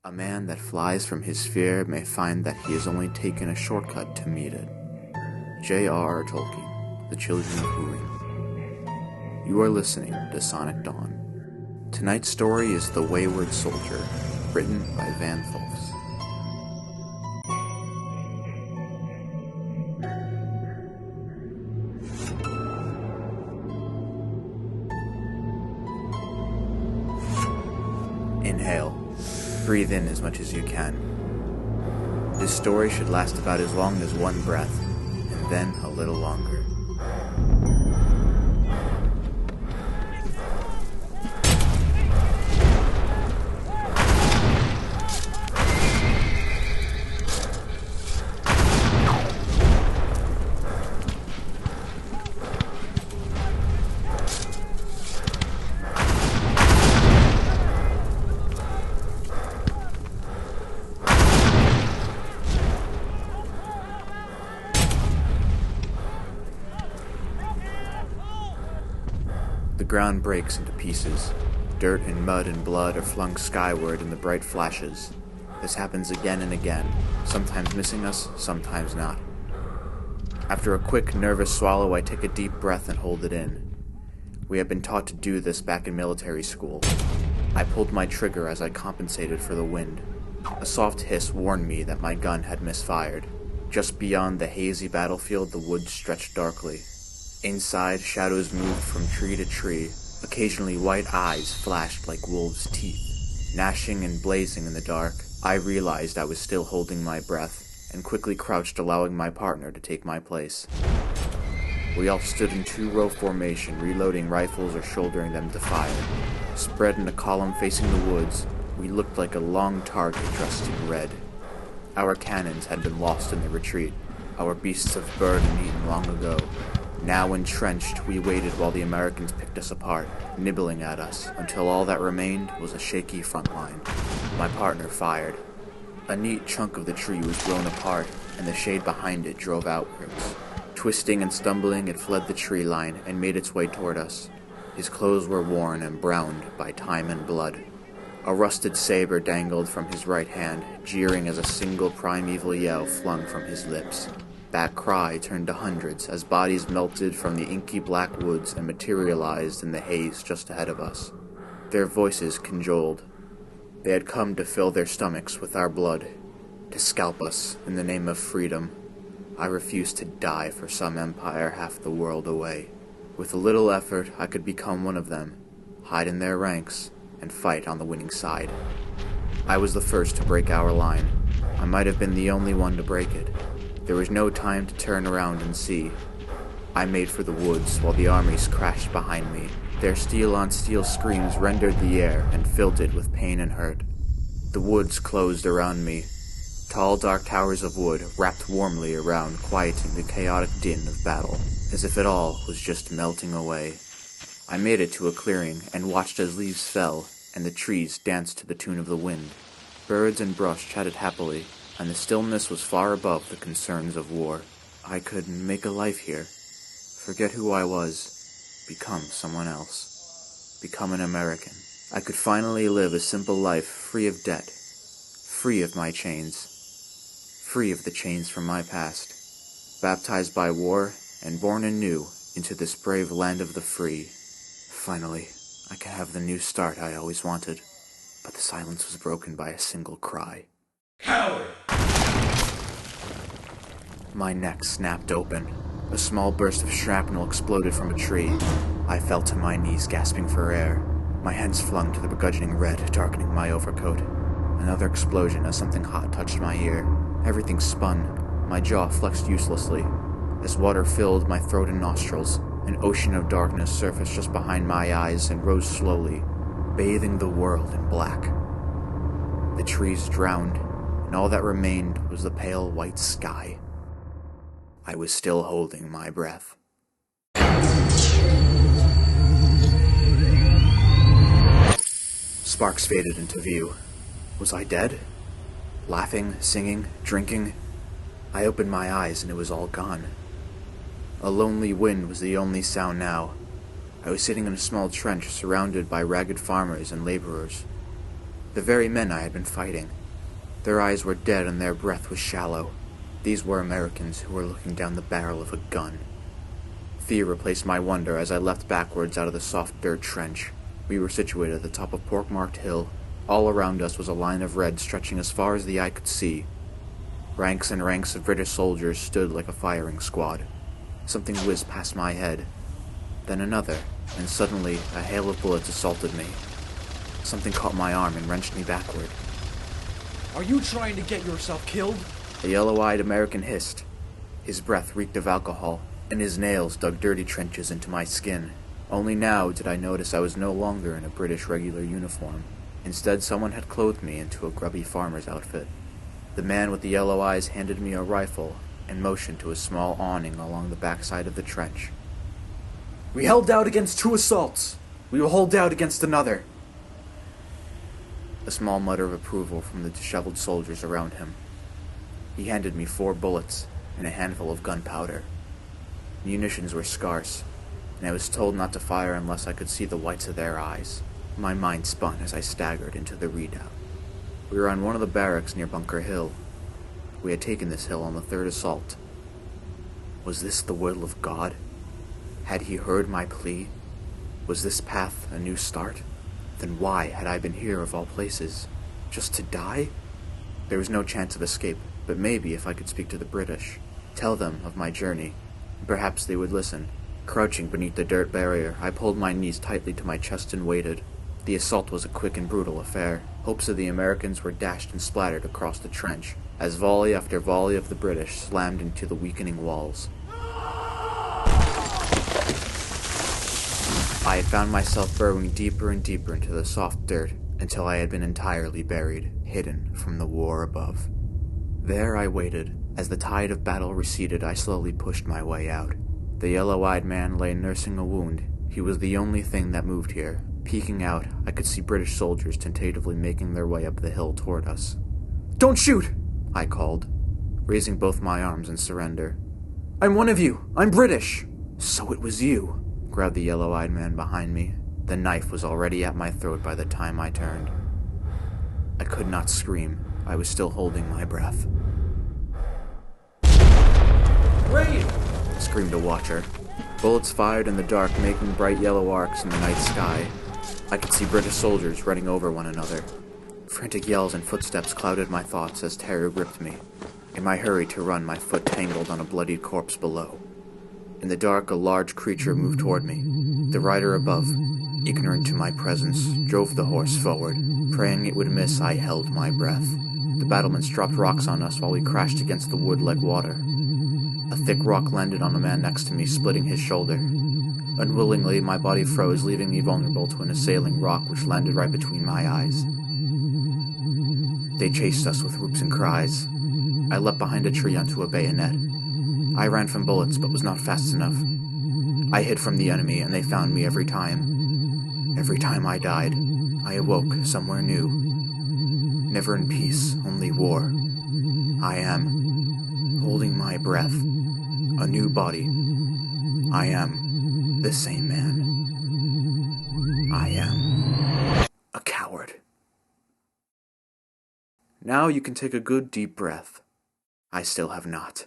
A man that flies from his fear may find that he has only taken a shortcut to meet it. J.R.R. Tolkien, The Children of Húin. You are listening to Sonic Dawn. Tonight's story is The Wayward Soldier, written by Vann Fulfs. Inhale. Breathe in as much as you can. This story should last about as long as one breath, and then a little longer. The ground breaks into pieces. Dirt and mud and blood are flung skyward in the bright flashes. This happens again and again, sometimes missing us, sometimes not. After a quick, nervous swallow, I take a deep breath and hold it in. We had been taught to do this back in military school. I pulled my trigger as I compensated for the wind. A soft hiss warned me that my gun had misfired. Just beyond the hazy battlefield, the woods stretched darkly. Inside, shadows moved from tree to tree. Occasionally, white eyes flashed like wolves' teeth. Gnashing and blazing in the dark, I realized I was still holding my breath, and quickly crouched, allowing my partner to take my place. We all stood in two-row formation, reloading rifles or shouldering them to fire. Spread in a column facing the woods, we looked like a long target dressed in red. Our cannons had been lost in the retreat, our beasts of burden eaten long ago. Now entrenched, we waited while the Americans picked us apart, nibbling at us, until all that remained was a shaky front line. My partner fired. A neat chunk of the tree was blown apart, and the shade behind it drove outwards. Twisting and stumbling, it fled the tree line and made its way toward us. His clothes were worn and browned by time and blood. A rusted saber dangled from his right hand, jeering as a single primeval yell flung from his lips. That cry turned to hundreds as bodies melted from the inky black woods and materialized in the haze just ahead of us. Their voices congealed. They had come to fill their stomachs with our blood, to scalp us in the name of freedom. I refused to die for some empire half the world away. With a little effort, I could become one of them, hide in their ranks, and fight on the winning side. I was the first to break our line. I might have been the only one to break it. There was no time to turn around and see. I made for the woods while the armies crashed behind me. Their steel-on-steel screams rendered the air and filled it with pain and hurt. The woods closed around me. Tall, dark towers of wood wrapped warmly around, quieting the chaotic din of battle, as if it all was just melting away. I made it to a clearing and watched as leaves fell and the trees danced to the tune of the wind. Birds and brush chatted happily, and the stillness was far above the concerns of war. I could make a life here, forget who I was, become someone else, become an American. I could finally live a simple life free of debt, free of my chains, free of the chains from my past, baptized by war and born anew into this brave land of the free. Finally, I can have the new start I always wanted, but the silence was broken by a single cry. Coward! My neck snapped open. A small burst of shrapnel exploded from a tree. I fell to my knees, gasping for air. My hands flung to the burgeoning red, darkening my overcoat. Another explosion as something hot touched my ear. Everything spun. My jaw flexed uselessly. As water filled my throat and nostrils, an ocean of darkness surfaced just behind my eyes and rose slowly, bathing the world in black. The trees drowned, and all that remained was the pale white sky. I was still holding my breath. Sparks faded into view. Was I dead? Laughing, singing, drinking? I opened my eyes and it was all gone. A lonely wind was the only sound now. I was sitting in a small trench surrounded by ragged farmers and laborers. The very men I had been fighting. Their eyes were dead and their breath was shallow. These were Americans who were looking down the barrel of a gun. Fear replaced my wonder as I leapt backwards out of the soft dirt trench. We were situated at the top of pockmarked hill. All around us was a line of red stretching as far as the eye could see. Ranks and ranks of British soldiers stood like a firing squad. Something whizzed past my head. Then another, and suddenly a hail of bullets assaulted me. Something caught my arm and wrenched me backward. Are you trying to get yourself killed? A yellow-eyed American hissed. His breath reeked of alcohol, and his nails dug dirty trenches into my skin. Only now did I notice I was no longer in a British regular uniform. Instead, someone had clothed me into a grubby farmer's outfit. The man with the yellow eyes handed me a rifle and motioned to a small awning along the backside of the trench. We held out against 2 assaults. We will hold out against another. A small mutter of approval from the disheveled soldiers around him. He handed me 4 bullets and a handful of gunpowder. Munitions were scarce, and I was told not to fire unless I could see the whites of their eyes. My mind spun as I staggered into the redoubt. We were on one of the barracks near Bunker Hill. We had taken this hill on the 3rd assault. Was this the will of God? Had he heard my plea? Was this path a new start? Then why had I been here of all places? Just to die? There was no chance of escape, but maybe if I could speak to the British, tell them of my journey, perhaps they would listen. Crouching beneath the dirt barrier, I pulled my knees tightly to my chest and waited. The assault was a quick and brutal affair. Hopes of the Americans were dashed and splattered across the trench, as volley after volley of the British slammed into the weakening walls. I had found myself burrowing deeper and deeper into the soft dirt until I had been entirely buried, hidden from the war above. There I waited. As the tide of battle receded, I slowly pushed my way out. The yellow-eyed man lay nursing a wound. He was the only thing that moved here. Peeking out, I could see British soldiers tentatively making their way up the hill toward us. Don't shoot! I called, raising both my arms in surrender. I'm one of you! I'm British! So it was you, growled the yellow-eyed man behind me. The knife was already at my throat by the time I turned. I could not scream. I was still holding my breath. Raid! Screamed a watcher. Bullets fired in the dark, making bright yellow arcs in the night sky. I could see British soldiers running over one another. Frantic yells and footsteps clouded my thoughts as terror gripped me. In my hurry to run, my foot tangled on a bloodied corpse below. In the dark, a large creature moved toward me. The rider above, ignorant to my presence, drove the horse forward. Praying it would miss, I held my breath. The battlements dropped rocks on us while we crashed against the wood like water. A thick rock landed on a man next to me, splitting his shoulder. Unwillingly, my body froze, leaving me vulnerable to an assailing rock which landed right between my eyes. They chased us with whoops and cries. I leapt behind a tree onto a bayonet. I ran from bullets, but was not fast enough. I hid from the enemy, and they found me every time. Every time I died, I awoke somewhere new. Never in peace, only war. I am, holding my breath, a new body. I am the same man. I am a coward. Now you can take a good deep breath. I still have not.